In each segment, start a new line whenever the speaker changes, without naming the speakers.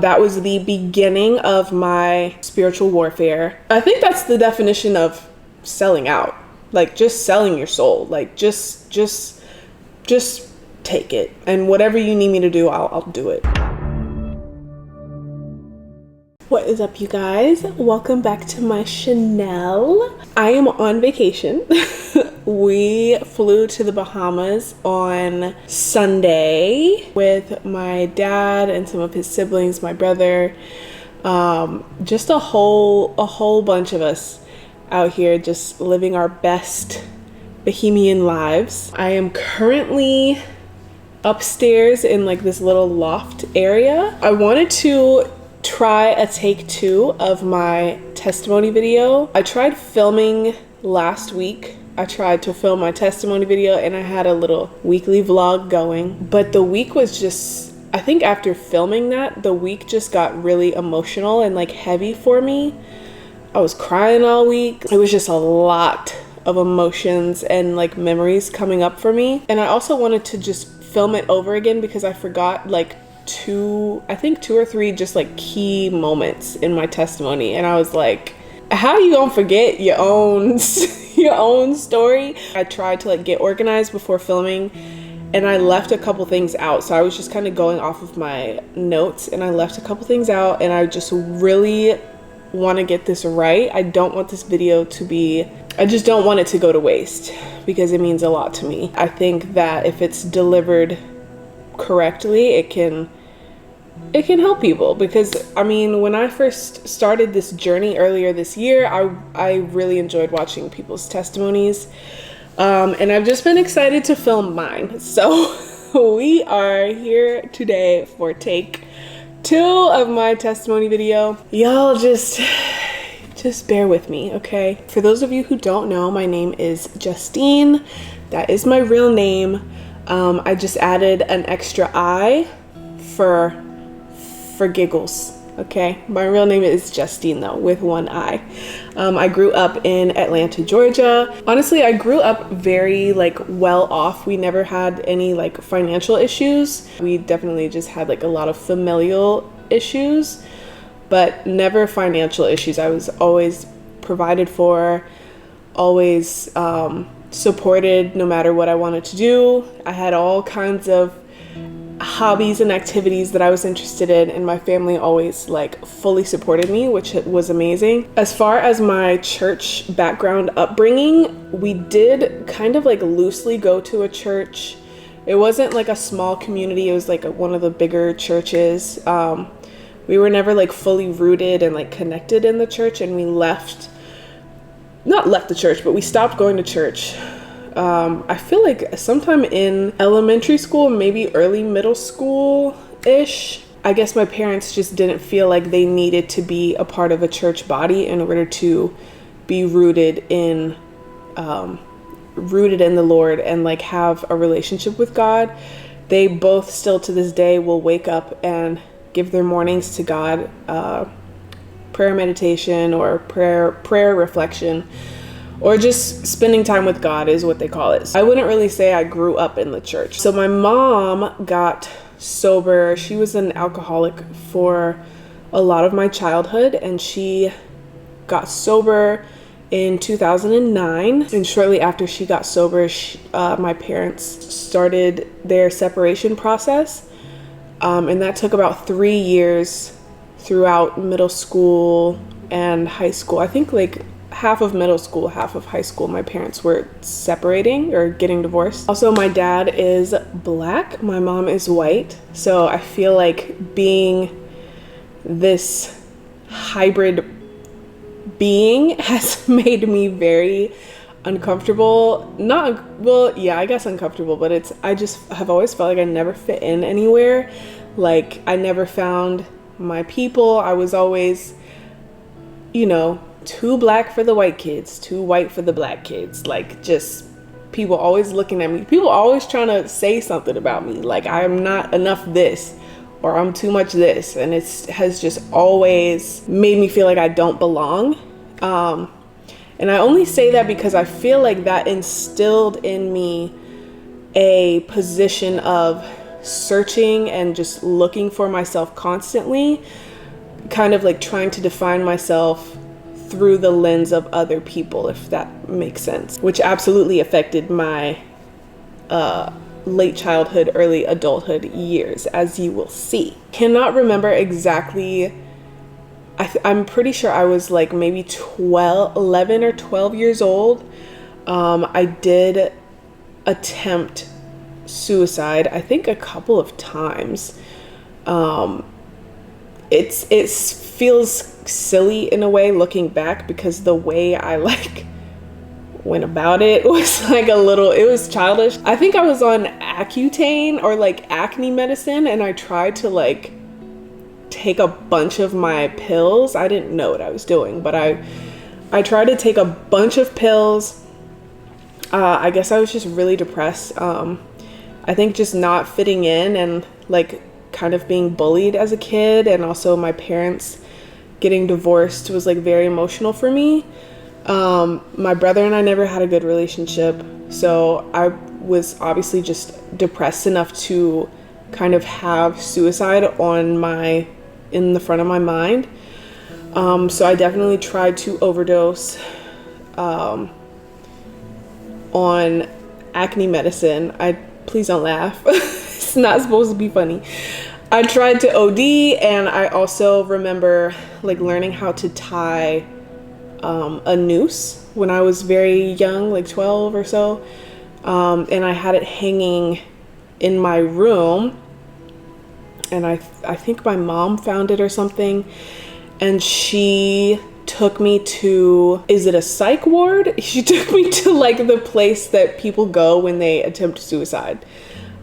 That was the beginning of my spiritual warfare. I think that's the definition of selling out. Like just selling your soul. Like just take it. And whatever you need me to do, I'll do it. What is up, you guys? Welcome back to my Chanel. I am on vacation. We flew to the Bahamas on Sunday with my dad and some of his siblings, my brother, just a whole bunch of us out here just living our best bohemian lives. I am currently upstairs in like this little loft area. I wanted to try a take 2 of my testimony video. I tried filming last week. I tried to film my testimony video and I had a little weekly vlog going, but the week was just, I think after filming that, the week just got really emotional and like heavy for me. I was crying all week. It was just a lot of emotions and like memories coming up for me. And I also wanted to just film it over again because I forgot like two or three just like key moments in my testimony. And I was like, how you gonna forget your own story? I tried to like get organized before filming and I left a couple things out. So I was just kind of going off of my notes and I left a couple things out, and I just really want to get this right. I don't want this video to be, I just don't want it to go to waste because it means a lot to me. I think that if it's delivered correctly, it can help people, because I mean, when I first started this journey earlier this year, I really enjoyed watching people's testimonies, and I've just been excited to film mine. So we are here today for take 2 of my testimony video. Y'all just bear with me, okay? For those of you who don't know, my name is Justine. That is my real name. I just added an extra I for giggles, okay? My real name is Justine though, with one I. I grew up in Atlanta, Georgia. Honestly, I grew up very like well off. We never had any like financial issues. We definitely just had like a lot of familial issues, but never financial issues. I was always provided for, always supported no matter what I wanted to do. I had all kinds of hobbies and activities that I was interested in, and my family always like fully supported me, which was amazing. As far as my church background upbringing, we did kind of like loosely go to a church. It wasn't like a small community, it was like one of the bigger churches. We were never like fully rooted and like connected in the church, and we not left the church, but we stopped going to church. I feel like sometime in elementary school, maybe early middle school-ish. I guess my parents just didn't feel like they needed to be a part of a church body in order to be rooted in the Lord and like have a relationship with God. They both still to this day will wake up and give their mornings to God, prayer meditation or prayer reflection, or just spending time with God is what they call it. I wouldn't really say I grew up in the church. So my mom got sober. She was an alcoholic for a lot of my childhood, and she got sober in 2009. And shortly after she got sober, my parents started their separation process. And that took about 3 years throughout middle school and high school. I think like half of middle school, half of high school, my parents were separating or getting divorced. Also, my dad is Black, my mom is white. So I feel like being this hybrid being has made me very uncomfortable. I guess uncomfortable, but I just have always felt like I never fit in anywhere. Like I never found my people. I was always, too Black for the white kids, too white for the Black kids. Like just people always looking at me, people always trying to say something about me. Like I'm not enough this, or I'm too much this. And it has just always made me feel like I don't belong. And I only say that because I feel like that instilled in me a position of searching and just looking for myself constantly, kind of like trying to define myself through the lens of other people, if that makes sense, which absolutely affected my late childhood, early adulthood years, as you will see. Cannot remember exactly. I'm pretty sure I was like maybe 11 or 12 years old. I did attempt suicide, I think a couple of times. It feels silly in a way looking back, because the way I like went about it was like it was childish. I think I was on Accutane or like acne medicine, and I tried to like take a bunch of my pills. I didn't know what I was doing, but I tried to take a bunch of pills. I guess I was just really depressed. I think just not fitting in and like kind of being bullied as a kid, and also my parents getting divorced was like very emotional for me. My brother and I never had a good relationship, so I was obviously just depressed enough to kind of have suicide in the front of my mind. So I definitely tried to overdose on acne medicine. Please don't laugh. It's not supposed to be funny. I tried to OD, and I also remember like learning how to tie a noose when I was very young, like 12 or so. And I had it hanging in my room, and I think my mom found it or something, and she took me to, is it a psych ward? She took me to like the place that people go when they attempt suicide,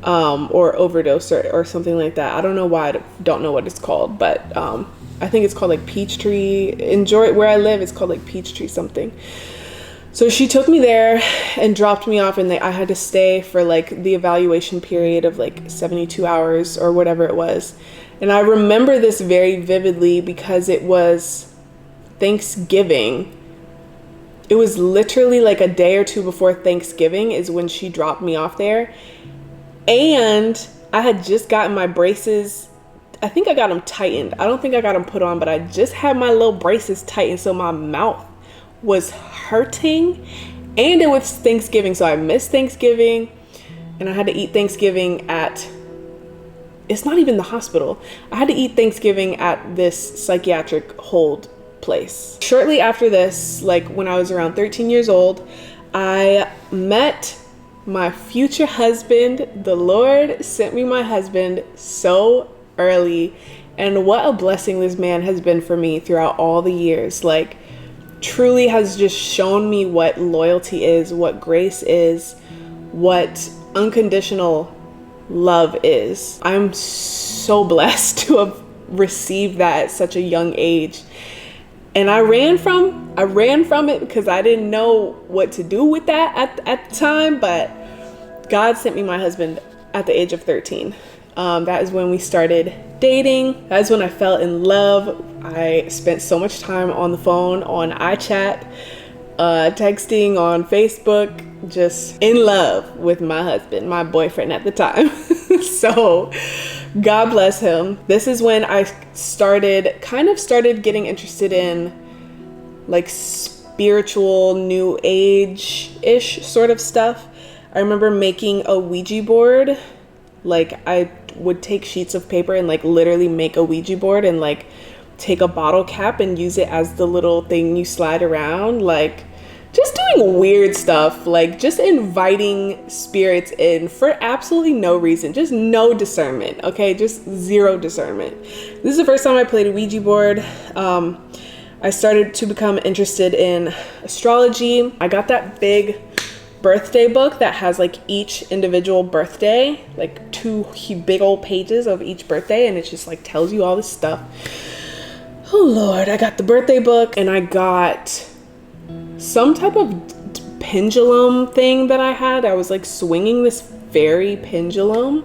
or overdose or something like that. I don't know why, I don't know what it's called, but I think it's called like Peachtree. In where I live, it's called like Peachtree something. So she took me there and dropped me off, and I had to stay for like the evaluation period of like 72 hours or whatever it was. And I remember this very vividly because it was Thanksgiving. It was literally like a day or two before Thanksgiving is when she dropped me off there. And I had just gotten my braces. I think I got them tightened. I don't think I got them put on, but I just had my little braces tightened, so my mouth was hurting, and it was Thanksgiving, so I missed Thanksgiving, and I had to eat Thanksgiving at, it's not even the hospital. I had to eat Thanksgiving at this psychiatric hold place. Shortly after this, like when I was around 13 years old, I met my future husband. The Lord sent me my husband so early, and what a blessing this man has been for me throughout all the years. Like, truly has just shown me what loyalty is, what grace is, what unconditional love is. I'm so blessed to have received that at such a young age. And I ran from it because I didn't know what to do with that at the time, but God sent me my husband at the age of 13. That is when we started dating. That is when I fell in love. I spent so much time on the phone, on iChat, texting on Facebook, just in love with my husband, my boyfriend at the time. So God bless him. This is when I started getting interested in like spiritual new age-ish sort of stuff. I remember making a Ouija board. Like, I would take sheets of paper and like literally make a Ouija board and like take a bottle cap and use it as the little thing you slide around. Like, just doing weird stuff, like just inviting spirits in for absolutely no reason, just no discernment. Okay, just zero discernment. This is the first time I played a Ouija board. I started to become interested in astrology. I got that big birthday book that has like each individual birthday, like 2 big old pages of each birthday, and it just like tells you all this stuff. Oh Lord, I got the birthday book, and I got some type of pendulum thing that I had. I was like swinging this fairy pendulum.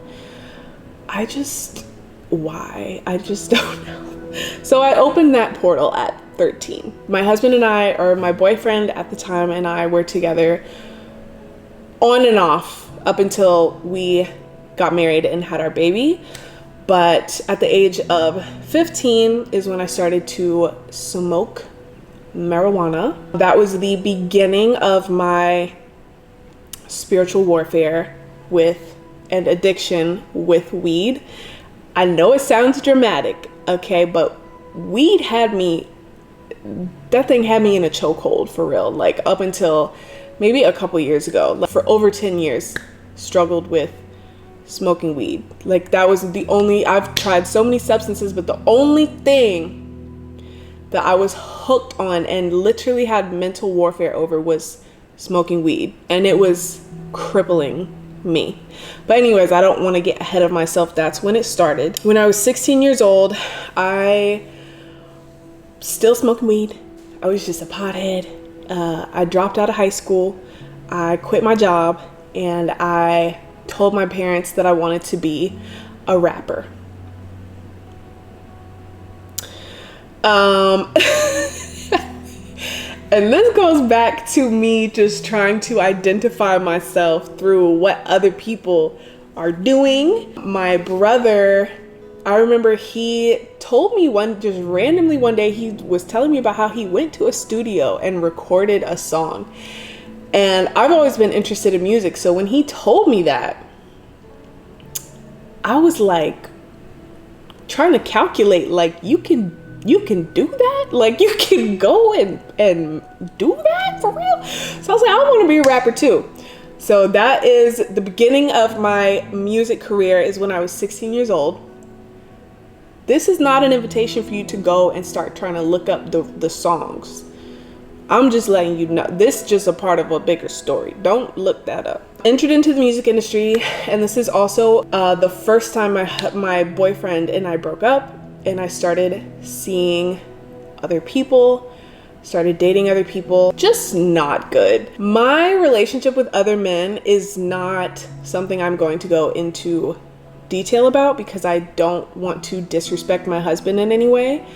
Why? I just don't know. So I opened that portal at 13. My husband and I, or my boyfriend at the time, and I were together on and off up until we got married and had our baby. But at the age of 15 is when I started to smoke marijuana. That was the beginning of my spiritual warfare with and addiction with weed. I know it sounds dramatic, okay, but weed had me, that thing had me in a chokehold for real. Like up until maybe a couple years ago, like for over 10 years, struggled with smoking weed. Like that was the only, I've tried so many substances, but the only thing that I was hooked on and literally had mental warfare over was smoking weed. And it was crippling me. But anyways, I don't want to get ahead of myself. That's when it started. When I was 16 years old, I still smoking weed. I was just a pothead. I dropped out of high school. I quit my job and I told my parents that I wanted to be a rapper. And this goes back to me just trying to identify myself through what other people are doing. My brother, I remember he told me just randomly one day, he was telling me about how he went to a studio and recorded a song. And I've always been interested in music. So when he told me that, I was like trying to calculate, like, you can do that? Like you can go and do that for real? So I was like, I want to be a rapper too. So that is the beginning of my music career, is when I was 16 years old. This is not an invitation for you to go and start trying to look up the songs. I'm just letting you know, this is just a part of a bigger story. Don't look that up. Entered into the music industry, and this is also the first time my boyfriend and I broke up, and I started seeing other people, started dating other people. Just not good. My relationship with other men is not something I'm going to go into detail about because I don't want to disrespect my husband in any way.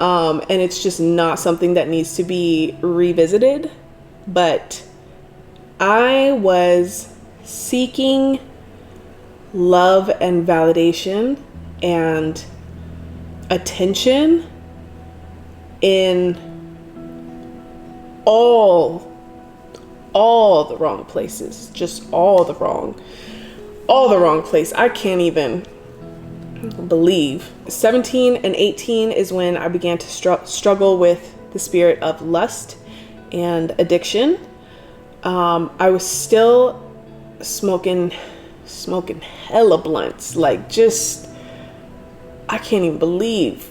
And it's just not something that needs to be revisited. But I was seeking love and validation and attention in all the wrong places. Just all the wrong place. I can't even believe. 17 and 18 is when I began to struggle with the spirit of lust and addiction. I was still smoking hella blunts, like just, I can't even believe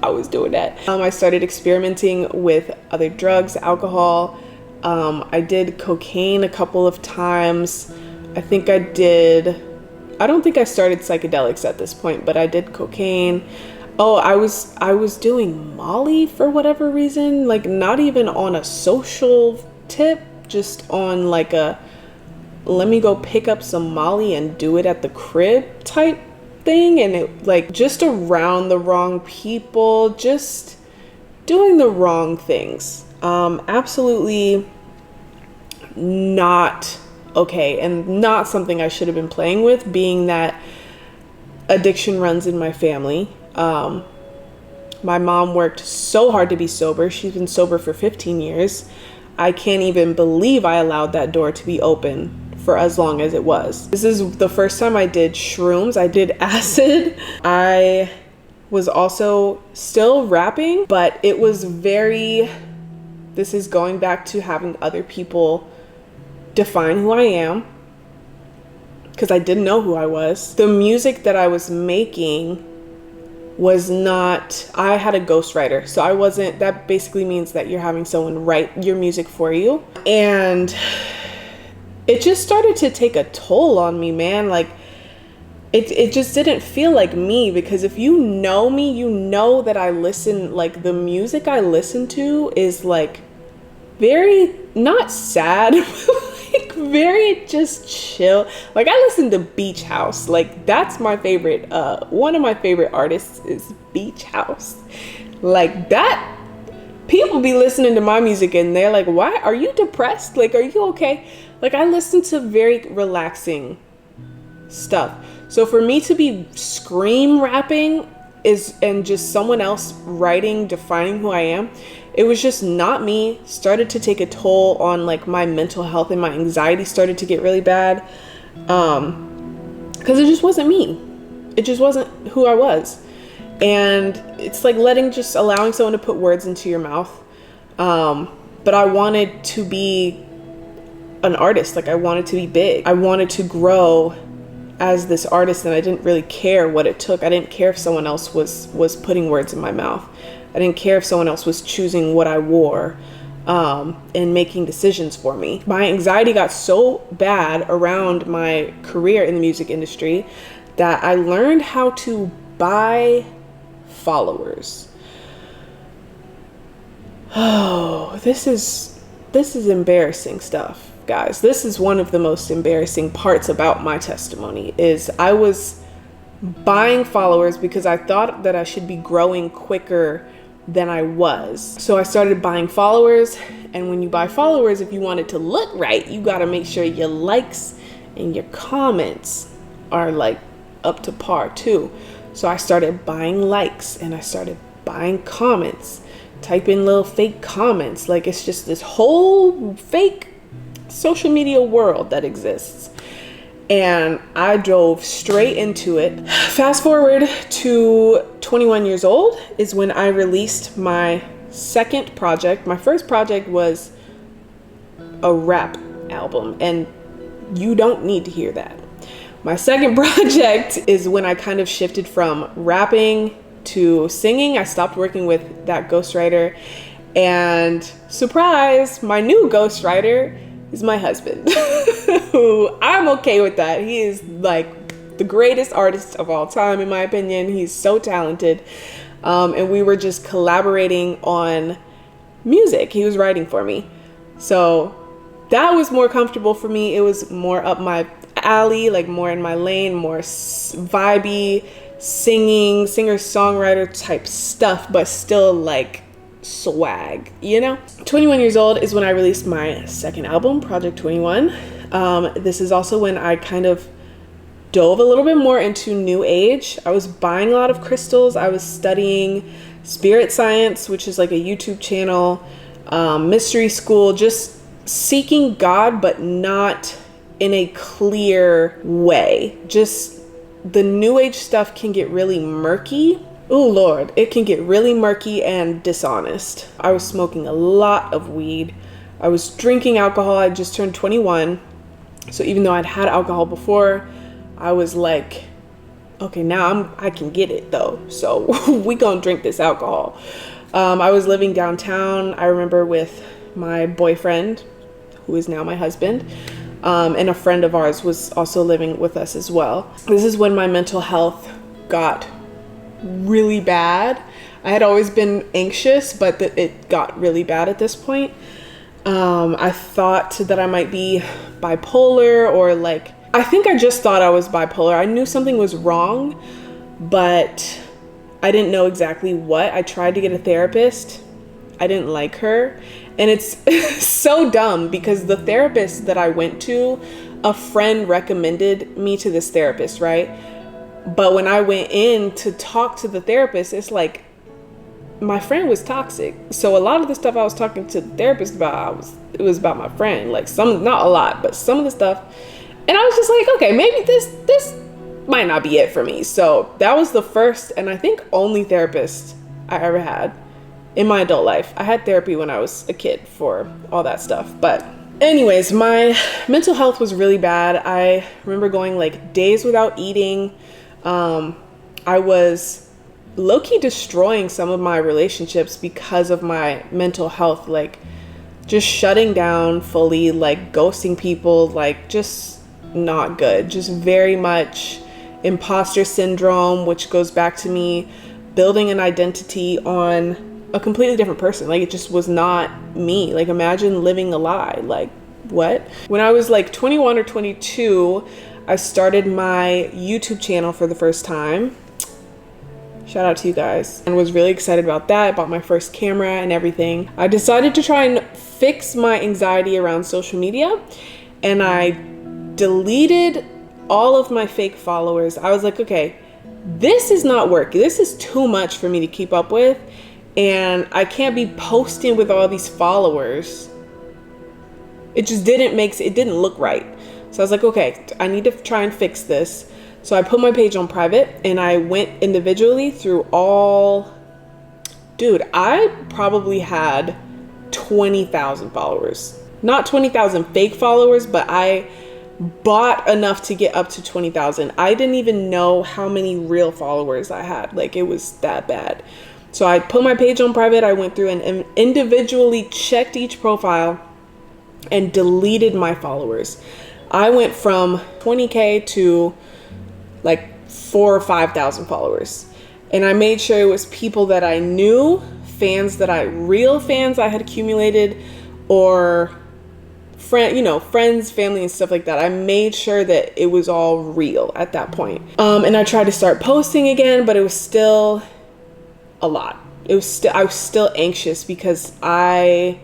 I was doing that. I started experimenting with other drugs, alcohol. I did cocaine a couple of times. I don't think I started psychedelics at this point, but I did cocaine. Oh, I was doing Molly for whatever reason, like not even on a social tip, just on like a, let me go pick up some Molly and do it at the crib type thing. And it like just around the wrong people, just doing the wrong things. Absolutely not okay, and not something I should have been playing with, being that addiction runs in my family. My mom worked so hard to be sober. She's been sober for 15 years. I can't even believe I allowed that door to be open for as long as it was. This is the first time I did shrooms. I did acid. I was also still rapping, but it was this is going back to having other people define who I am, because I didn't know who I was. The music that I was making was not, I had a ghostwriter, so I wasn't, that basically means that you're having someone write your music for you. And it just started to take a toll on me, man. Like it just didn't feel like me, because if you know me, you know that I listen, like the music I listen to is like very, not sad, like very just chill. Like I listen to Beach House. Like that's my favorite, one of my favorite artists is Beach House. Like that, people be listening to my music and they're like, why are you depressed? Like, are you okay? Like, I listen to very relaxing stuff. So for me to be scream rapping and just someone else writing, defining who I am, it was just not me. Started to take a toll on like my mental health, and my anxiety started to get really bad. Because it just wasn't me. It just wasn't who I was. And it's like allowing someone to put words into your mouth. But I wanted to be an artist. Like, I wanted to be big. I wanted to grow as this artist, and I didn't really care what it took. I didn't care if someone else was putting words in my mouth. I didn't care if someone else was choosing what I wore, and making decisions for me. My anxiety got so bad around my career in the music industry that I learned how to buy followers. Oh, this is embarrassing stuff, guys. This is one of the most embarrassing parts about my testimony, is I was buying followers because I thought that I should be growing quicker than I was. So I started buying followers, and when you buy followers, if you want it to look right, you got to make sure your likes and your comments are like up to par too. So I started buying likes, and I started buying comments, type in little fake comments. Like, it's just this whole fake social media world that exists. And I dove straight into it. Fast forward to 21 years old is when I released my second project. My first project was a rap album, and you don't need to hear that. My second project is when I kind of shifted from rapping to singing. I stopped working with that ghostwriter, and surprise, my new ghostwriter is my husband, who I'm okay with that. He is like the greatest artist of all time, in my opinion. He's so talented. And we were just collaborating on music. He was writing for me. So that was more comfortable for me. It was more up my alley, like more in my lane, more vibey, singing, singer-songwriter type stuff, but still like swag, you know? 21 years old is when I released my second album, Project 21. This is also when I kind of dove a little bit more into new age. I was buying a lot of crystals. I was studying spirit science, which is like a YouTube channel, mystery school, just seeking God, but not in a clear way. Just the new age stuff can get really murky. Oh Lord, it can get really murky and dishonest. I was smoking a lot of weed. I was drinking alcohol. I just turned 21. So even though I'd had alcohol before, I was like, okay, now I can get it though. So we gonna drink this alcohol. I was living downtown, I remember, with my boyfriend, who is now my husband, and a friend of ours was also living with us as well. This is when my mental health got really bad. I had always been anxious, but it got really bad at this point. I thought that I might be bipolar, or like, I think I just thought I was bipolar. I knew something was wrong, but I didn't know exactly what. I tried to get a therapist. I didn't like her. And it's so dumb, because the therapist that I went to, a friend recommended me to this therapist, right? But when I went in to talk to the therapist, it's like, my friend was toxic. So a lot of the stuff I was talking to the therapist about, it was about my friend. Like, some, not a lot, but some of the stuff. And I was just like, okay, maybe this might not be it for me. So that was the first and I think only therapist I ever had in my adult life. I had therapy when I was a kid for all that stuff. But anyways, my mental health was really bad. I remember going like days without eating. I was low-key destroying some of my relationships because of my mental health, like just shutting down fully, like ghosting people, like just not good. Just very much imposter syndrome, which goes back to me building an identity on a completely different person. Like, it just was not me. Like, imagine living a lie. Like, what? When I was like 21 or 22, I started my YouTube channel for the first time. Shout out to you guys. And was really excited about that. I bought my first camera and everything. I decided to try and fix my anxiety around social media. and I deleted all of my fake followers. I was like, okay, this is not working. This is too much for me to keep up with. And I can't be posting with all these followers. It just it didn't look right. So I was like, okay, I need to try and fix this. So I put my page on private and I went individually through dude, I probably had 20,000 followers. Not 20,000 fake followers, but I bought enough to get up to 20,000. I didn't even know how many real followers I had. Like, it was that bad. So I put my page on private. I went through and individually checked each profile and deleted my followers. I went from 20K to like 4,000 or 5,000 followers. And I made sure it was people that I knew, real fans I had accumulated, or friends, family, and stuff like that. I made sure that it was all real at that point. And I tried to start posting again, but it was still a lot. I was still anxious because let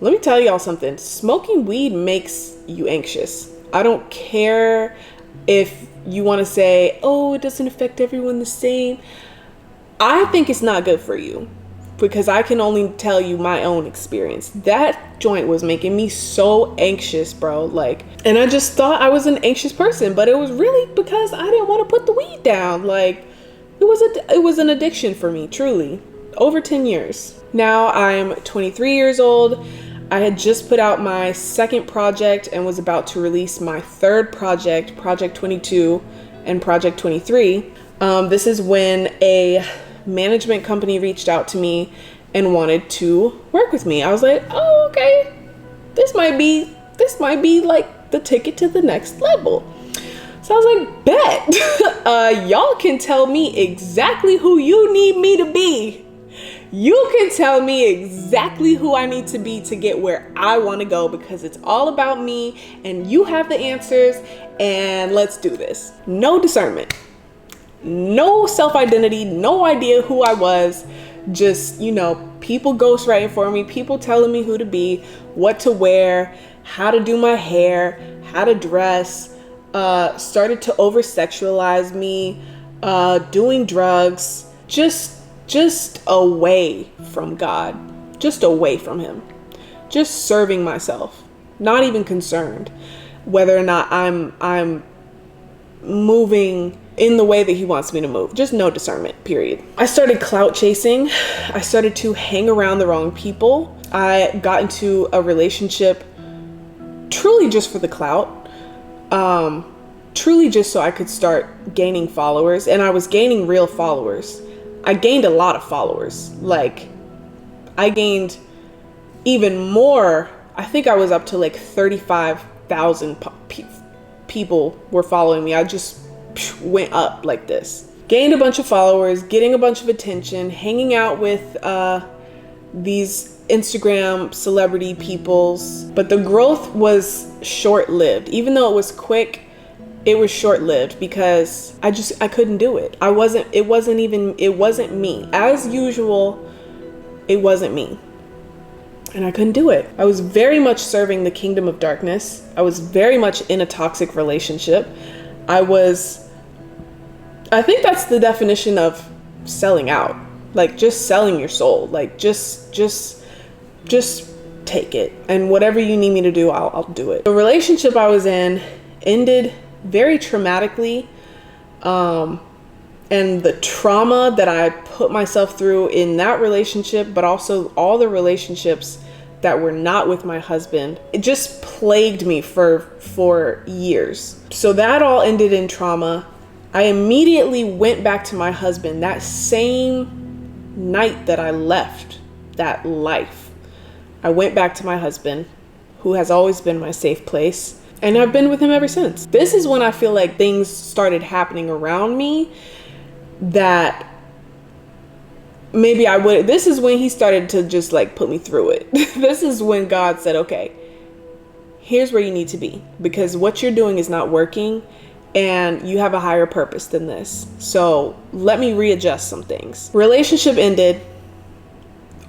me tell y'all something. Smoking weed makes you anxious. I don't care if you want to say, oh, it doesn't affect everyone the same. I think it's not good for you because I can only tell you my own experience. That joint was making me so anxious, bro. Like, and I just thought I was an anxious person, but it was really because I didn't want to put the weed down. Like, it was an addiction for me, truly. Over 10 years. Now I'm 23 years old. I had just put out my second project and was about to release my third project, Project 22 and Project 23. This is when a management company reached out to me and wanted to work with me. I was like, oh, okay. This might be like the ticket to the next level. So I was like, bet. Y'all can tell me exactly who you need me to be. You can tell me exactly who I need to be to get where I want to go, because it's all about me and you have the answers, and let's do this. No discernment, no self-identity, no idea who I was. Just, people ghostwriting for me, people telling me who to be, what to wear, how to do my hair, how to dress, started to over-sexualize me, doing drugs, just away from God, just away from him, just serving myself, not even concerned whether or not I'm moving in the way that he wants me to move. Just no discernment, period. I started clout chasing. I started to hang around the wrong people. I got into a relationship truly just for the clout, truly just so I could start gaining followers, and I was gaining real followers. I gained a lot of followers. Like, I gained even more. I think I was up to like 35,000 people were following me. I just went up like this. Gained a bunch of followers, getting a bunch of attention, hanging out with these Instagram celebrity peoples. But the growth was short-lived. Even though it was quick, it was short-lived because I couldn't do it. It wasn't me. As usual, it wasn't me. And I couldn't do it. I was very much serving the kingdom of darkness. I was very much in a toxic relationship. I think that's the definition of selling out. Like, just selling your soul. Like, just take it. And whatever you need me to do, I'll do it. The relationship I was in ended very traumatically, and the trauma that I put myself through in that relationship, but also all the relationships that were not with my husband, it just plagued me for years. So that all ended in trauma. I immediately went back to my husband that same night that I left that life. I went back to my husband, who has always been my safe place. And I've been with him ever since. This is when I feel like things started happening around me that maybe this is when he started to just like put me through it. This is when God said, okay, here's where you need to be, because what you're doing is not working and you have a higher purpose than this. So let me readjust some things. Relationship ended.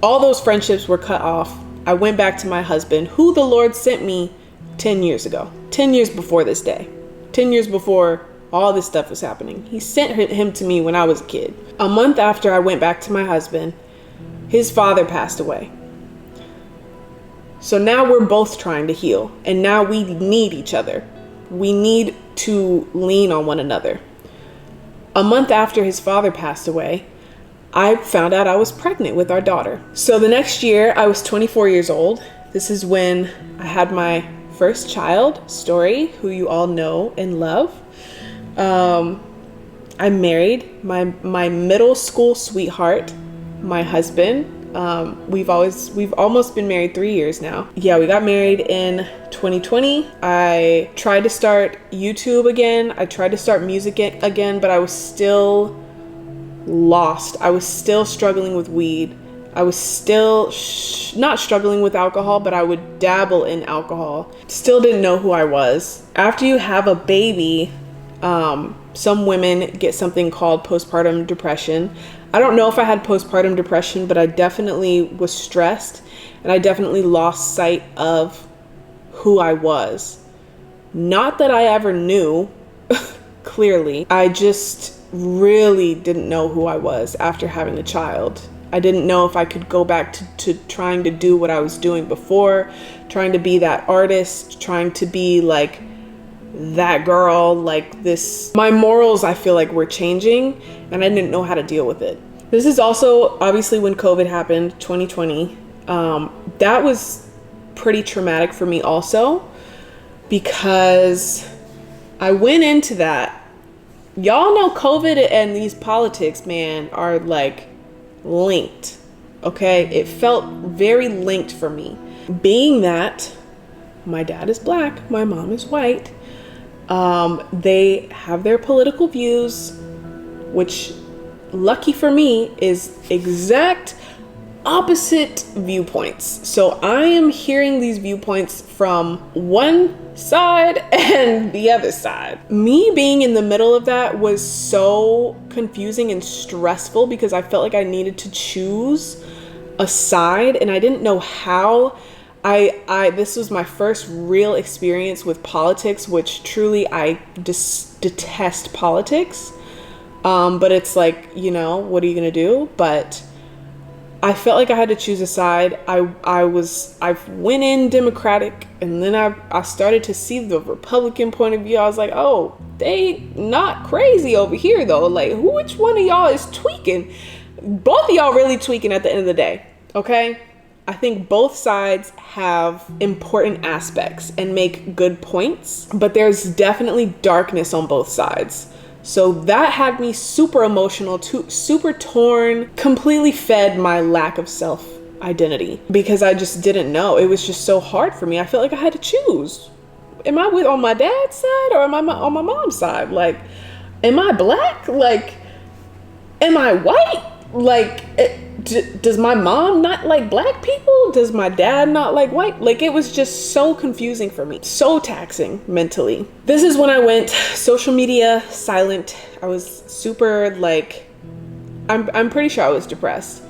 All those friendships were cut off. I went back to my husband, who the Lord sent me 10 years ago, 10 years before this day, 10 years before all this stuff was happening. He sent him to me when I was a kid. A month after I went back to my husband, his father passed away. So now we're both trying to heal, and now we need each other. We need to lean on one another. A month after his father passed away, I found out I was pregnant with our daughter. So the next year, I was 24 years old. This is when I had my first child, Story, who you all know and love. I married my middle school sweetheart, my husband. We've almost been married 3 years now. Yeah, we got married in 2020. I tried to start YouTube again. I tried to start music again, but I was still lost. I was still struggling with weed. I was still not struggling with alcohol, but I would dabble in alcohol. Still didn't know who I was. After you have a baby, some women get something called postpartum depression. I don't know if I had postpartum depression, but I definitely was stressed, and I definitely lost sight of who I was. Not that I ever knew, clearly. I just really didn't know who I was after having a child. I didn't know if I could go back to trying to do what I was doing before, trying to be that artist, trying to be like that girl, like this. My morals, I feel like, were changing, and I didn't know how to deal with it. This is also obviously when COVID happened, 2020. That was pretty traumatic for me also, because I went into that. Y'all know COVID and these politics, man, are like linked. Okay, it felt very linked for me. Being that my dad is black, my mom is white, they have their political views, which, lucky for me, is exact opposite viewpoints. So I am hearing these viewpoints from one side and the other side. Me being in the middle of that was so confusing and stressful, because I felt like I needed to choose a side, and I didn't know how. This was my first real experience with politics, which truly I detest politics. But it's like, you know, what are you gonna do? But I felt like I had to choose a side. I went in Democratic, and then I started to see the Republican point of view. I was like, oh, they not crazy over here though. Like, which one of y'all is tweaking? Both of y'all really tweaking at the end of the day, okay? I think both sides have important aspects and make good points, but there's definitely darkness on both sides. So that had me super emotional, super torn, completely fed my lack of self-identity, because I just didn't know. It was just so hard for me. I felt like I had to choose. Am I on my dad's side, or am I on my mom's side? Like, am I black? Like, am I white? Like, does my mom not like black people? Does my dad not like white? Like, it was just so confusing for me, so taxing mentally. This is when I went social media silent. I was super like, I'm pretty sure I was depressed.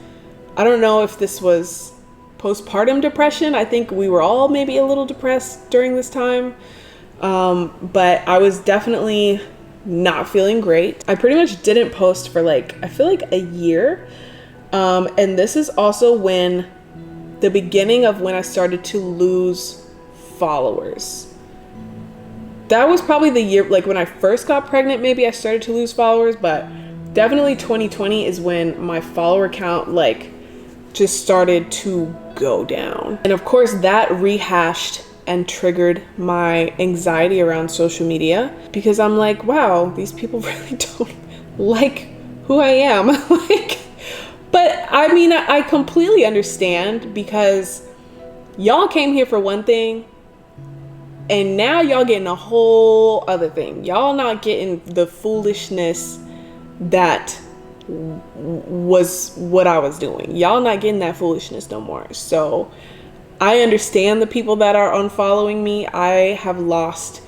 I don't know if this was postpartum depression. I think we were all maybe a little depressed during this time. But I was definitely not feeling great. I pretty much didn't post for like, I feel like a year. And this is also when the beginning of when I started to lose followers. That was probably the year, like when I first got pregnant, maybe I started to lose followers, but definitely 2020 is when my follower count like just started to go down. And of course that rehashed and triggered my anxiety around social media, because I'm like, wow, these people really don't like who I am. Like, but I mean, I completely understand, because y'all came here for one thing, and now y'all getting a whole other thing. Y'all not getting the foolishness that was what I was doing. Y'all not getting that foolishness no more. So I understand the people that are unfollowing me. I have lost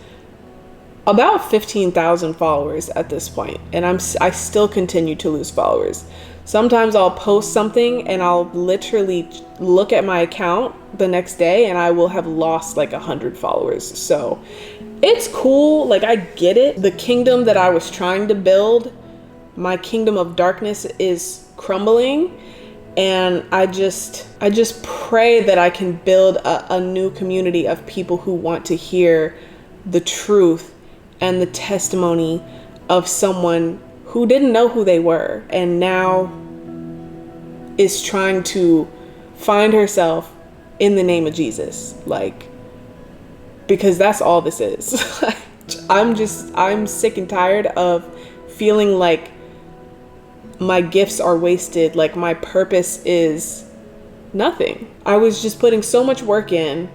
about 15,000 followers at this point, and I still continue to lose followers. Sometimes I'll post something and I'll literally look at my account the next day and I will have lost like 100 followers. So it's cool. Like, I get it. The kingdom that I was trying to build, my kingdom of darkness, is crumbling. And I just pray that I can build a new community of people who want to hear the truth and the testimony of someone who didn't know who they were and now is trying to find herself in the name of Jesus. Like, because that's all this is. I'm sick and tired of feeling like my gifts are wasted, like my purpose is nothing. I was just putting so much work in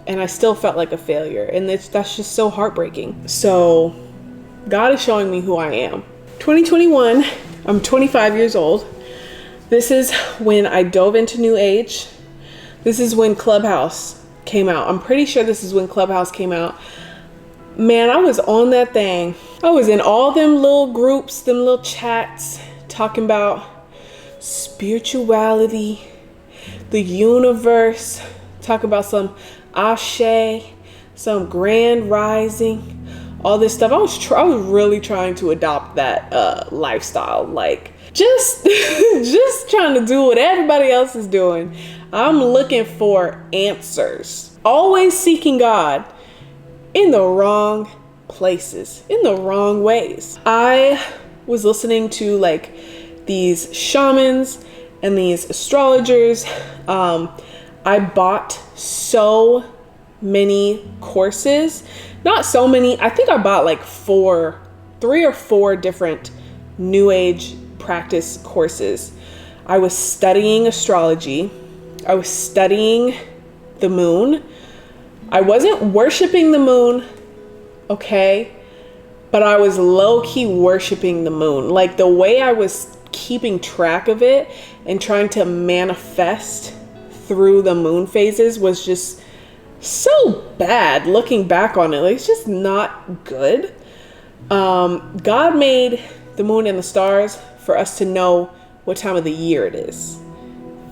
and I still felt like a failure, and that's just so heartbreaking. So God is showing me who I am. 2021, I'm 25 years old. This is when I dove into New Age. This is when Clubhouse came out. I'm pretty sure this is when Clubhouse came out. Man, I was on that thing. I was in all them little groups, them little chats, talking about spirituality, the universe, talking about some Ashe, some grand rising, all this stuff. I was really trying to adopt that lifestyle, like just trying to do what everybody else is doing. I'm looking for answers, always seeking God in the wrong places, in the wrong ways. I was listening to like these shamans and these astrologers. I bought so many courses. Not so many. I think I bought like 3 or 4 different New Age practice courses. I was studying astrology. I was studying the moon. I wasn't worshiping the moon, okay? But I was low-key worshiping the moon. Like, the way I was keeping track of it and trying to manifest through the moon phases was just so bad. Looking back on it, like, it's just not good. God made the moon and the stars for us to know what time of the year it is,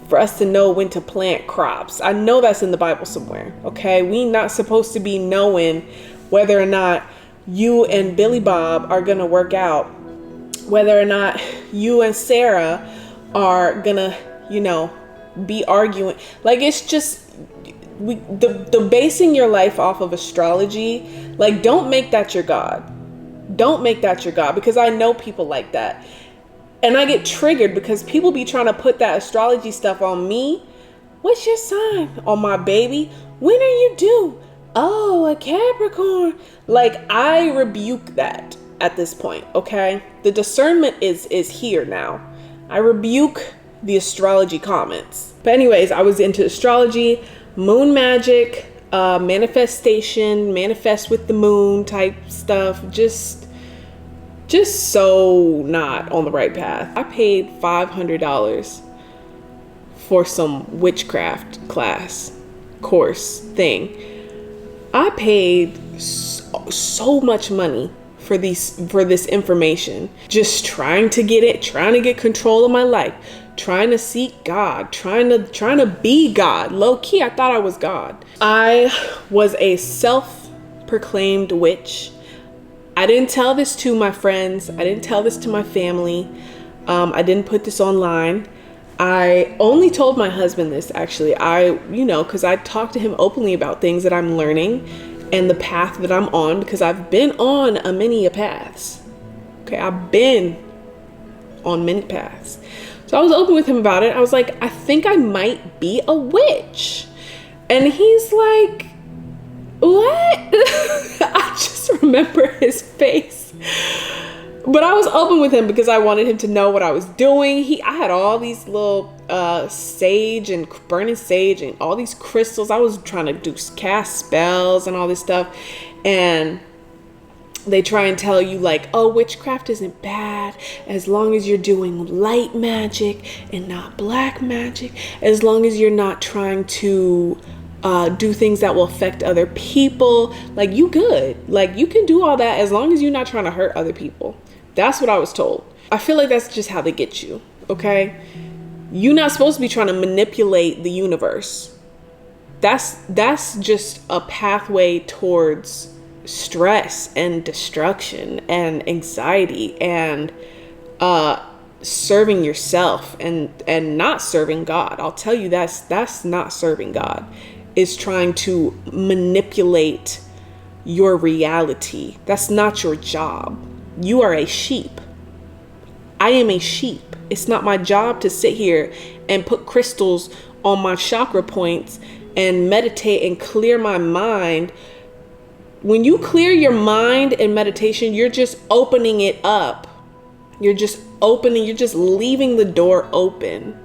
for us to know when to plant crops. I know that's in the Bible somewhere, okay? We not supposed to be knowing whether or not you and Billy Bob are gonna work out, whether or not you and Sarah are gonna, be arguing. Like, it's just the basing your life off of astrology. Like, don't make that your God. Don't make that your God, because I know people like that. And I get triggered because people be trying to put that astrology stuff on me. What's your sign? On my baby? When are you due? Oh, a Capricorn. Like, I rebuke that at this point, okay? The discernment is here now. I rebuke the astrology comments. But anyways, I was into astrology, moon magic, manifestation, manifest with the moon type stuff. Just so not on the right path. I paid $500 for some witchcraft course thing. I paid so much money for this information, just trying to get control of my life, trying to seek God, trying to be God. Low key, I thought I was God. I was a self-proclaimed witch. I didn't tell this to my friends. I didn't tell this to my family. I didn't put this online. I only told my husband this, actually. Because I talk to him openly about things that I'm learning and the path that I'm on, because I've been on many paths. Okay, I've been on many paths. So I was open with him about it. I was like, I think I might be a witch. And he's like, what? I just remember his face. But I was open with him because I wanted him to know what I was doing. I had all these little sage and burning sage and all these crystals. I was trying to cast spells and all this stuff. And they try and tell you like, oh, witchcraft isn't bad as long as you're doing light magic and not black magic, as long as you're not trying to do things that will affect other people. Like, you good. Like, you can do all that as long as you're not trying to hurt other people. That's what I was told. I feel like that's just how they get you, okay? You're not supposed to be trying to manipulate the universe. That's just a pathway towards stress and destruction and anxiety and serving yourself and not serving God. I'll tell you, that's not serving God. Is trying to manipulate your reality. That's not your job. You are a sheep. I am a sheep. It's not my job to sit here and put crystals on my chakra points and meditate and clear my mind. When you clear your mind in meditation, you're just opening it up. You're just leaving the door open.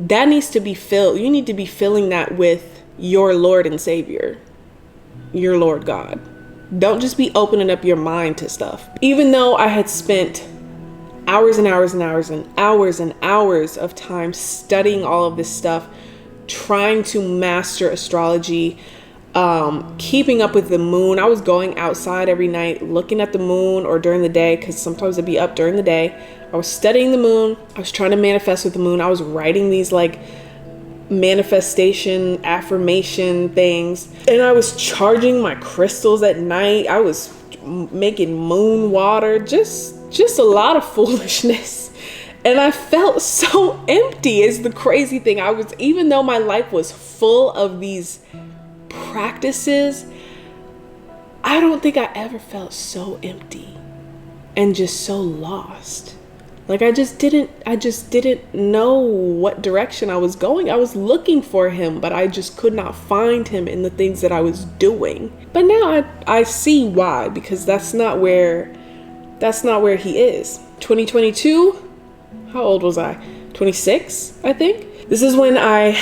That needs to be filled. You need to be filling that with your Lord and Savior, your Lord God. Don't just be opening up your mind to stuff. Even though I had spent hours and hours and hours and hours and hours of time studying all of this stuff, trying to master astrology, keeping up with the moon. I was going outside every night looking at the moon, or during the day, because sometimes I'd be up during the day. I was studying the moon. I was trying to manifest with the moon. I was writing these like manifestation affirmation things, and I was charging my crystals at night. I was making moon water, just a lot of foolishness. And I felt so empty is the crazy thing. Even though my life was full of these practices, I don't think I ever felt so empty and just so lost. Like, I just didn't know what direction I was going. I was looking for him, but I just could not find him in the things that I was doing. But now I see why, because that's not where he is. 2022, how old was I? 26, I think. This is when I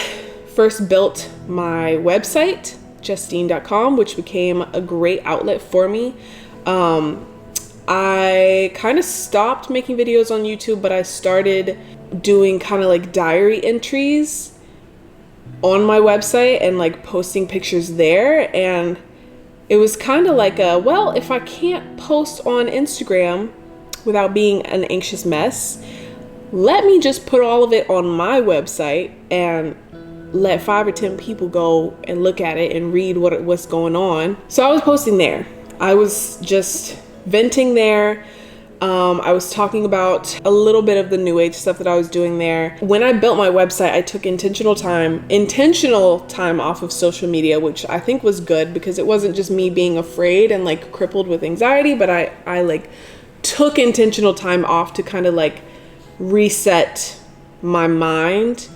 first built my website, justine.com, which became a great outlet for me. I kind of stopped making videos on YouTube, but I started doing kind of like diary entries on my website and like posting pictures there. And it was kind of like well, if I can't post on Instagram without being an anxious mess, let me just put all of it on my website and let 5 or 10 people go and look at it and read what's going on. So I was posting there. I was just venting there. I was talking about a little bit of the new age stuff that I was doing there. When I built my website, I took intentional time off of social media, which I think was good, because it wasn't just me being afraid and like crippled with anxiety, but I like took intentional time off to kind of like reset my mind.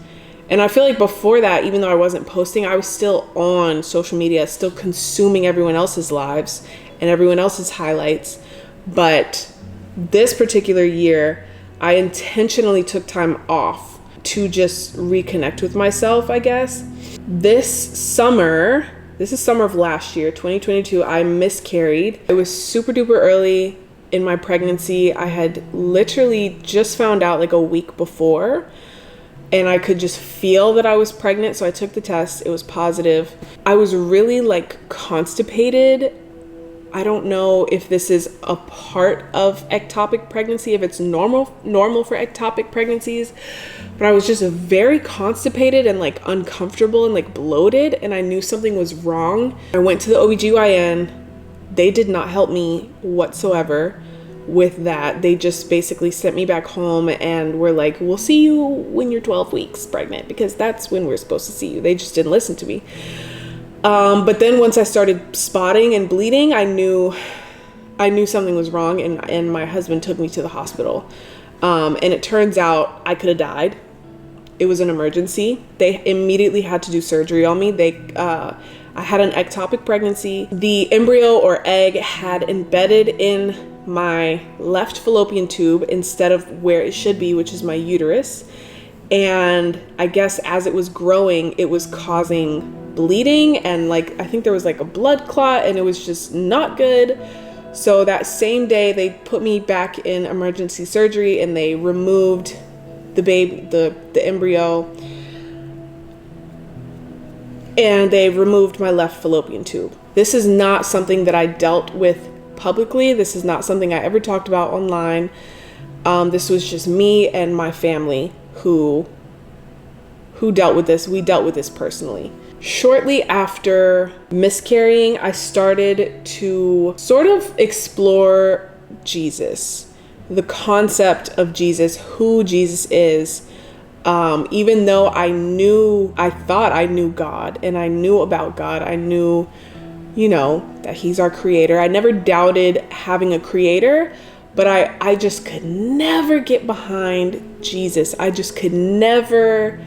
And I feel like before that, even though I wasn't posting, I was still on social media, still consuming everyone else's lives and everyone else's highlights. But this particular year, I intentionally took time off to just reconnect with myself, I guess. This is summer of last year, 2022, I miscarried. It was super duper early in my pregnancy. I had literally just found out like a week before, and I could just feel that I was pregnant. So I took the test. It was positive. I was really like constipated. I don't know if this is a part of ectopic pregnancy, if it's normal for ectopic pregnancies, but I was just very constipated and like uncomfortable and like bloated, and I knew something was wrong. I went to the OBGYN. They did not help me whatsoever with that. They just basically sent me back home and were like, we'll see you when you're 12 weeks pregnant, because that's when we're supposed to see you. They just didn't listen to me. But then once I started spotting and bleeding, I knew something was wrong, and my husband took me to the hospital. And it turns out I could have died. It was an emergency. They immediately had to do surgery on me. I had an ectopic pregnancy. The embryo or egg had embedded in my left fallopian tube instead of where it should be, which is my uterus. And I guess as it was growing, it was causing bleeding, and like I think there was like a blood clot, and it was just not good. So that same day they put me back in emergency surgery, and they removed the baby, the embryo. and they removed my left fallopian tube. This is not something that I dealt with publicly. This is not something I ever talked about online. This was just me and my family who dealt with this. We dealt with this personally. Shortly after miscarrying, I started to sort of explore Jesus, the concept of Jesus, who Jesus is. Even though I thought I knew God and I knew about God, I knew, that he's our creator. I never doubted having a creator, but I just could never get behind Jesus. I just could never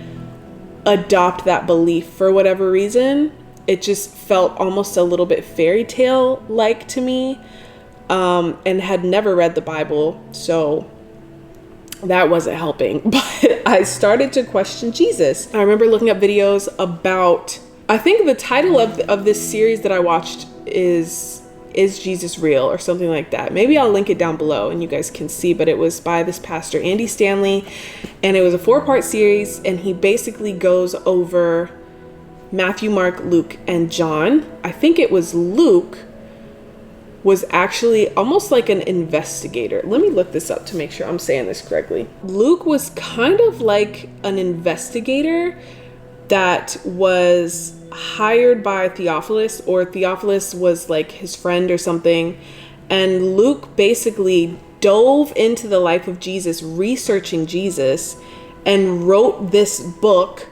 adopt that belief for whatever reason. It just felt almost a little bit fairy tale like to me, and had never read the Bible. So that wasn't helping, but I started to question Jesus. I remember looking up videos about, I think the title of this series that I watched is Jesus Real or something like that. Maybe I'll link it down below and you guys can see, but it was by this pastor, Andy Stanley, and it was a 4-part series, and he basically goes over Matthew, Mark, Luke, and John. I think it was Luke was actually almost like an investigator. Let me look this up to make sure I'm saying this correctly. Luke was kind of like an investigator that was hired by Theophilus, or Theophilus was like his friend or something. And Luke basically dove into the life of Jesus, researching Jesus, and wrote this book,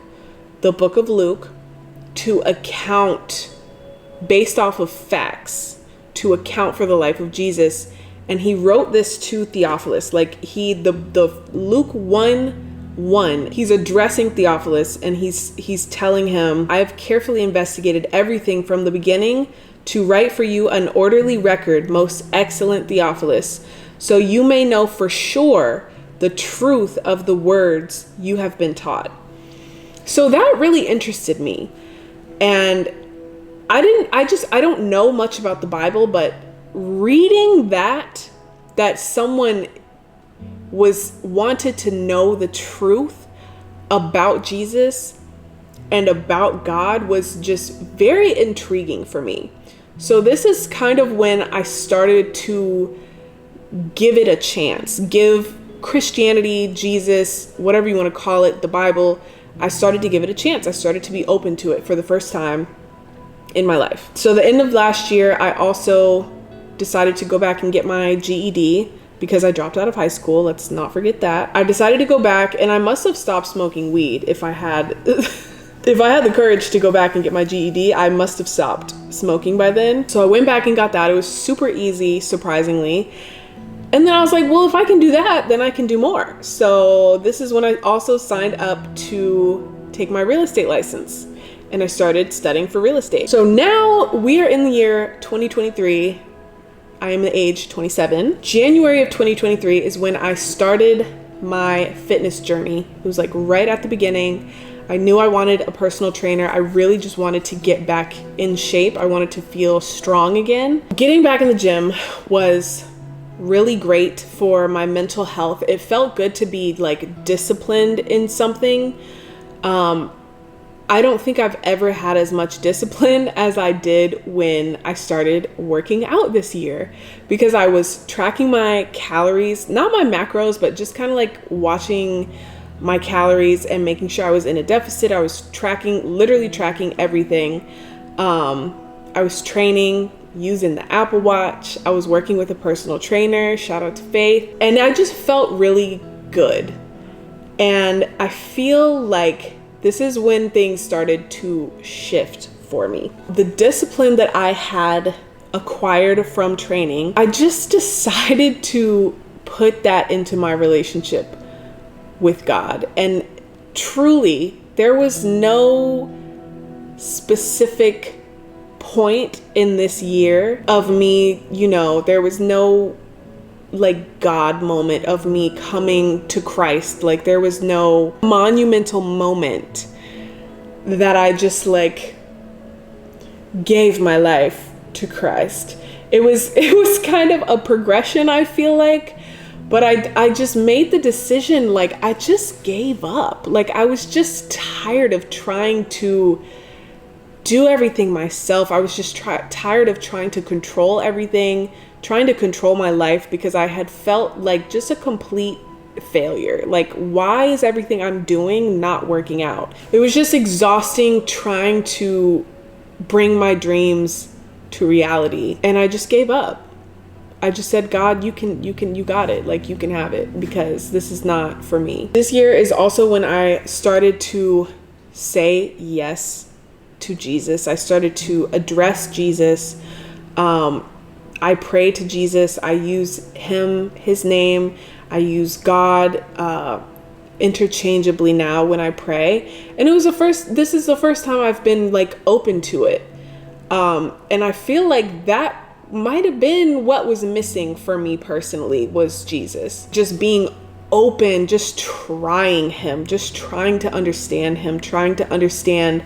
the book of Luke, to account, based off of facts, to account for the life of Jesus. And he wrote this to Theophilus, like the Luke 1:1, he's addressing Theophilus, and he's telling him, I have carefully investigated everything from the beginning to write for you an orderly record, most excellent Theophilus, so you may know for sure the truth of the words you have been taught. So that really interested me. And I don't know much about the Bible, but reading that someone wanted to know the truth about Jesus and about God was just very intriguing for me. So this is kind of when I started to give it a chance, give Christianity, Jesus, whatever you want to call it, the Bible, I started to give it a chance. I started to be open to it for the first time in my life. So the end of last year, I also decided to go back and get my GED because I dropped out of high school. Let's not forget that. I decided to go back, and I must have stopped smoking weed if I had if I had the courage to go back and get my GED. I must have stopped smoking by then. So I went back and got that. It was super easy, surprisingly. And then I was like, well, if I can do that, then I can do more. So this is when I also signed up to take my real estate license, and I started studying for real estate. So now we are in the year 2023. I am the age 27. January of 2023 is when I started my fitness journey. It was like right at the beginning. I knew I wanted a personal trainer. I really just wanted to get back in shape. I wanted to feel strong again. Getting back in the gym was really great for my mental health. It felt good to be like disciplined in something. I don't think I've ever had as much discipline as I did when I started working out this year, because I was tracking my calories, not my macros, but just kind of like watching my calories and making sure I was in a deficit. I was literally tracking everything. I was training using the Apple Watch. I was working with a personal trainer, shout out to Faith. And I just felt really good. And I feel like this is when things started to shift for me. The discipline that I had acquired from training, I just decided to put that into my relationship with God. And truly, there was no specific point in this year of me, there was no like God moment of me coming to Christ. Like there was no monumental moment that I just like gave my life to Christ. It was kind of a progression, I feel like, but I just made the decision, like I just gave up. Like I was just tired of trying to do everything myself. I was just tired of trying to control everything, trying to control my life, because I had felt like just a complete failure. Like, why is everything I'm doing not working out? It was just exhausting trying to bring my dreams to reality, and I just gave up. I just said, God, you got it. Like, you can have it, because this is not for me. This year is also when I started to say yes to Jesus. I started to address Jesus. I pray to Jesus. I use his name. I use God interchangeably now when I pray. And this is the first time I've been like open to it. And I feel like that might have been what was missing for me personally, was Jesus. Just being open, just trying him, just trying to understand him, trying to understand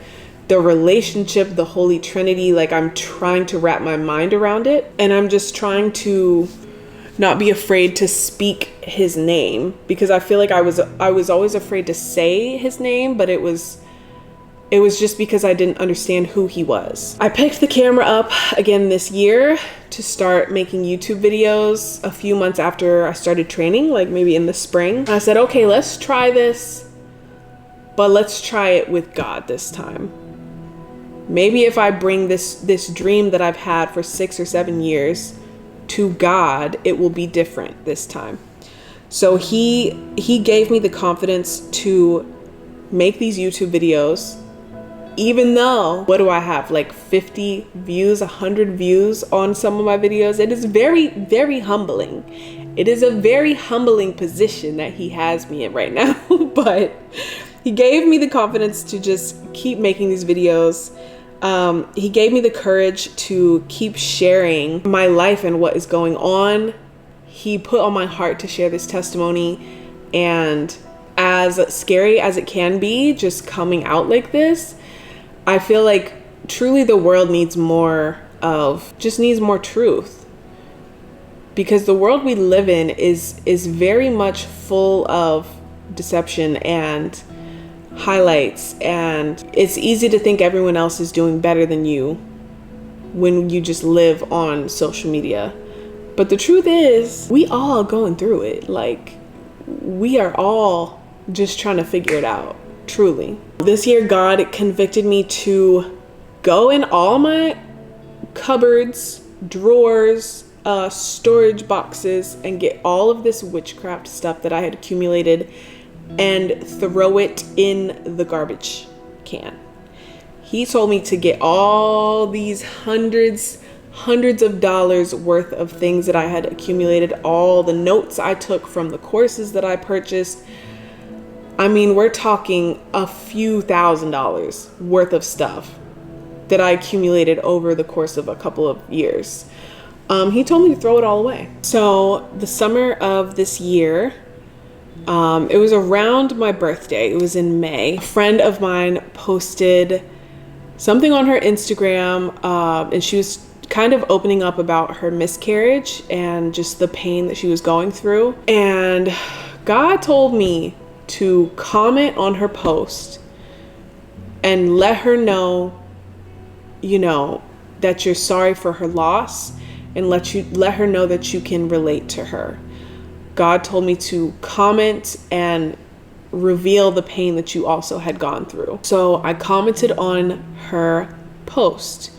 the relationship, the Holy Trinity. Like, I'm trying to wrap my mind around it, and I'm just trying to not be afraid to speak his name, because I feel like I was always afraid to say his name, but it was just because I didn't understand who he was. I picked the camera up again this year to start making YouTube videos a few months after I started training, like maybe in the spring. I said, okay, let's try this, but let's try it with God this time. Maybe if I bring this dream that I've had for 6 or 7 years to God, it will be different this time. So he gave me the confidence to make these YouTube videos. Even though, what do I have? Like 50 views, 100 views on some of my videos. It is very, very humbling. It is a very humbling position that he has me in right now. But he gave me the confidence to just keep making these videos. He gave me the courage to keep sharing my life and what is going on. He put on my heart to share this testimony. And as scary as it can be, just coming out like this, I feel like truly the world needs more truth, because the world we live in is very much full of deception and highlights, and it's easy to think everyone else is doing better than you when you just live on social media. But the truth is, we all going through it. Like, we are all just trying to figure it out. Truly. This year, God convicted me to go in all my cupboards, drawers, storage boxes, and get all of this witchcraft stuff that I had accumulated and throw it in the garbage can. He told me to get all these hundreds of dollars worth of things that I had accumulated, all the notes I took from the courses that I purchased. I mean, we're talking a few $1,000s worth of stuff that I accumulated over the course of a couple of years. He told me to throw it all away. So the summer of this year, it was around my birthday. It was in May. A friend of mine posted something on her Instagram, and she was kind of opening up about her miscarriage and just the pain that she was going through. And God told me to comment on her post and let her know, that you're sorry for her loss, and let her know that you can relate to her. God told me to comment and reveal the pain that you also had gone through. So I commented on her post.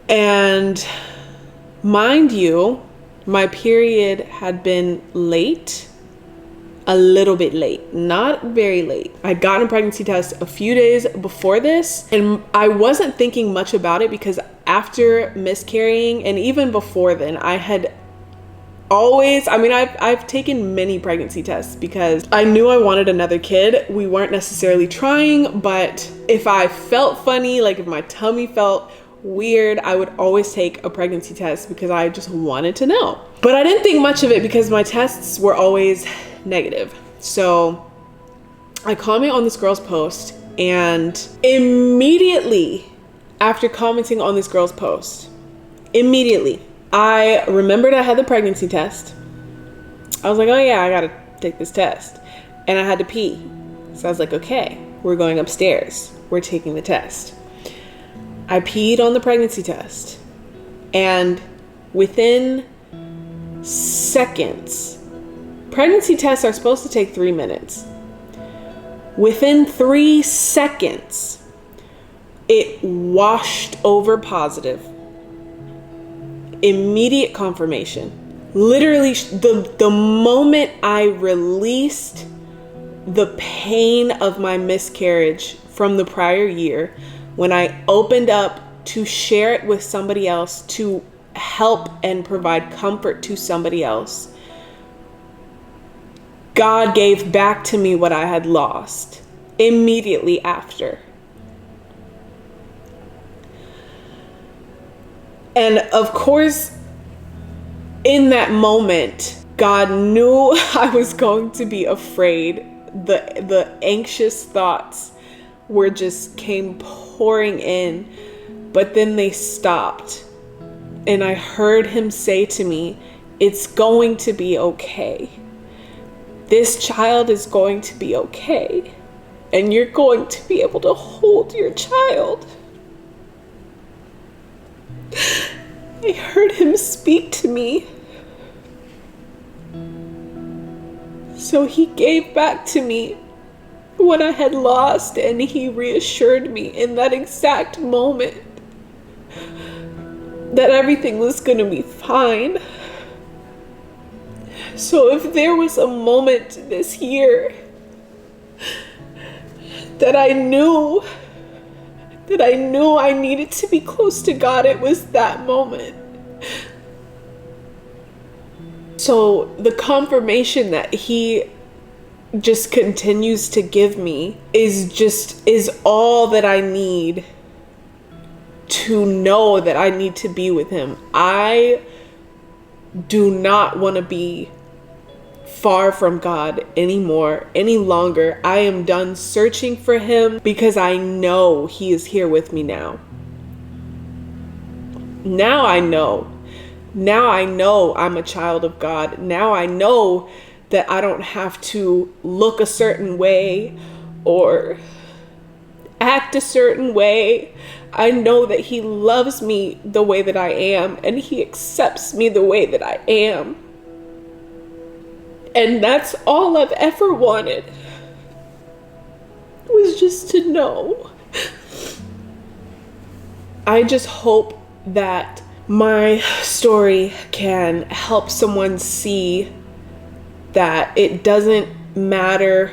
And mind you, my period had been late. A little bit late, not very late. I'd gotten a pregnancy test a few days before this, and I wasn't thinking much about it, because after miscarrying and even before then, I had always, I've taken many pregnancy tests because I knew I wanted another kid. We weren't necessarily trying, but if I felt funny, like if my tummy felt weird, I would always take a pregnancy test because I just wanted to know. But I didn't think much of it because my tests were always negative. So I comment on this girl's post, and immediately after commenting on this girl's post, I remembered I had the pregnancy test. I was like, oh yeah, I gotta take this test. And I had to pee. So I was like, okay, we're going upstairs. We're taking the test. I peed on the pregnancy test. And within seconds, pregnancy tests are supposed to take 3 minutes. Within 3 seconds, it washed over positive. Immediate confirmation. Literally, the moment I released the pain of my miscarriage from the prior year, when I opened up to share it with somebody else, to help and provide comfort to somebody else, God gave back to me what I had lost immediately after. And of course, in that moment, God knew I was going to be afraid. The anxious thoughts came pouring in, but then they stopped. And I heard him say to me, it's going to be okay. This child is going to be okay. And you're going to be able to hold your child. I heard him speak to me. So he gave back to me what I had lost, and he reassured me in that exact moment that everything was going to be fine. So if there was a moment this year that I knew I needed to be close to God, it was that moment. So the confirmation that he just continues to give me is all that I need to know that I need to be with him. I do not want to be far from God anymore, any longer. I am done searching for him because I know he is here with me now. Now I know. Now I know I'm a child of God. Now I know that I don't have to look a certain way or act a certain way. I know that he loves me the way that I am, and he accepts me the way that I am. And that's all I've ever wanted, was just to know. I just hope that my story can help someone see that it doesn't matter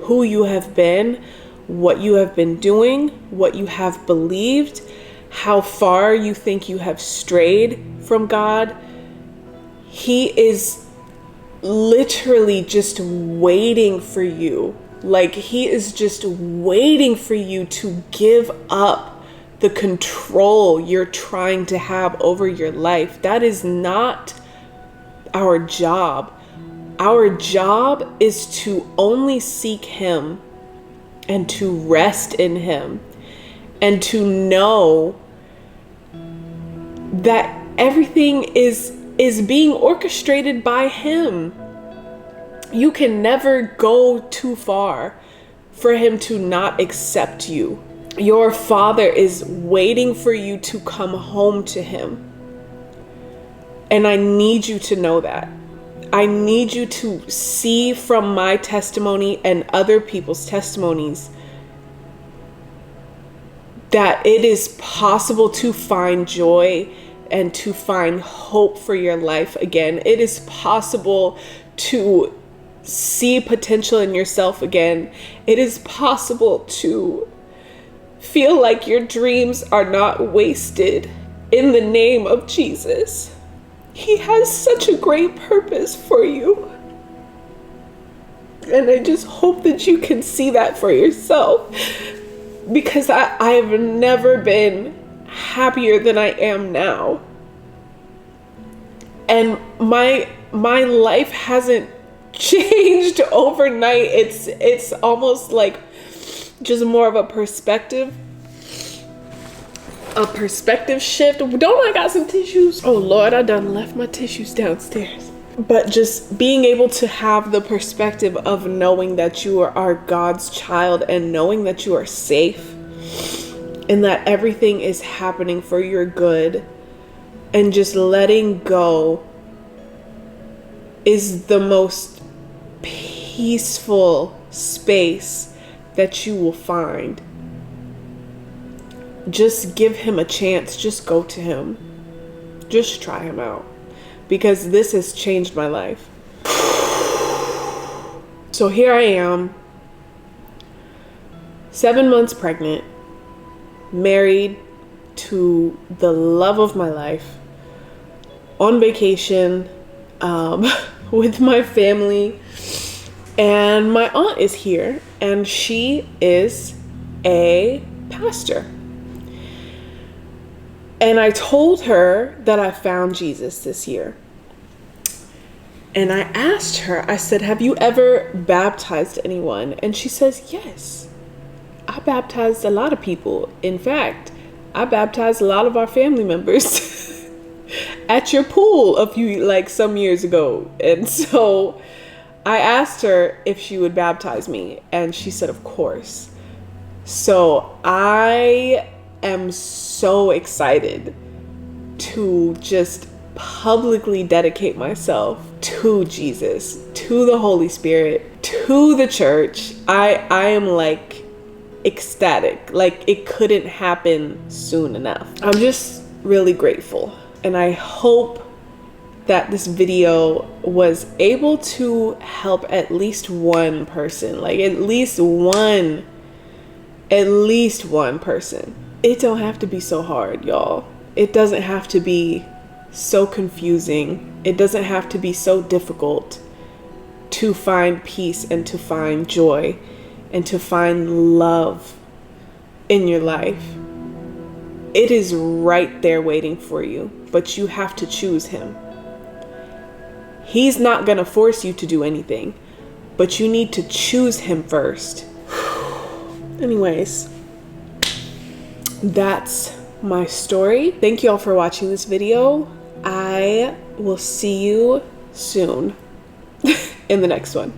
who you have been, what you have been doing, what you have believed, how far you think you have strayed from God. He is literally just waiting for you. Like, he is just waiting for you to give up the control you're trying to have over your life. That is not our job. Our job is to only seek him and to rest in him and to know that everything is being orchestrated by him. You can never go too far for him to not accept you. Your Father is waiting for you to come home to him. And I need you to know that. I need you to see from my testimony and other people's testimonies that it is possible to find joy and to find hope for your life again. It is possible to see potential in yourself again. It is possible to feel like your dreams are not wasted in the name of Jesus. He has such a great purpose for you. And I just hope that you can see that for yourself, because I've never been happier than I am now. And my life hasn't changed overnight. It's almost like just more of a perspective shift. Don't I got some tissues? Oh Lord, I done left my tissues downstairs. But just being able to have the perspective of knowing that you are God's child and knowing that you are safe and that everything is happening for your good, and just letting go is the most peaceful space that you will find. Just give him a chance. Just go to him. Just try him out, because this has changed my life. So here I am, 7 months pregnant, married to the love of my life, on vacation with my family, and my aunt is here, and she is a pastor. And I told her that I found Jesus this year. And I asked her, I said, have you ever baptized anyone? And she says, yes, I baptized a lot of people. In fact, I baptized a lot of our family members at your pool some years ago. And so I asked her if she would baptize me, and she said, of course. So I am so excited to just publicly dedicate myself to Jesus, to the Holy Spirit, to the church. I am like ecstatic. Like, it couldn't happen soon enough. I'm just really grateful, and I hope that this video was able to help at least one person, like at least one person. It don't have to be so hard, y'all. It doesn't have to be so confusing. It doesn't have to be so difficult to find peace and to find joy and to find love in your life. It is right there waiting for you, but you have to choose him. He's not gonna force you to do anything, but you need to choose him first. Anyways, that's my story. Thank you all for watching this video. I will see you soon in the next one.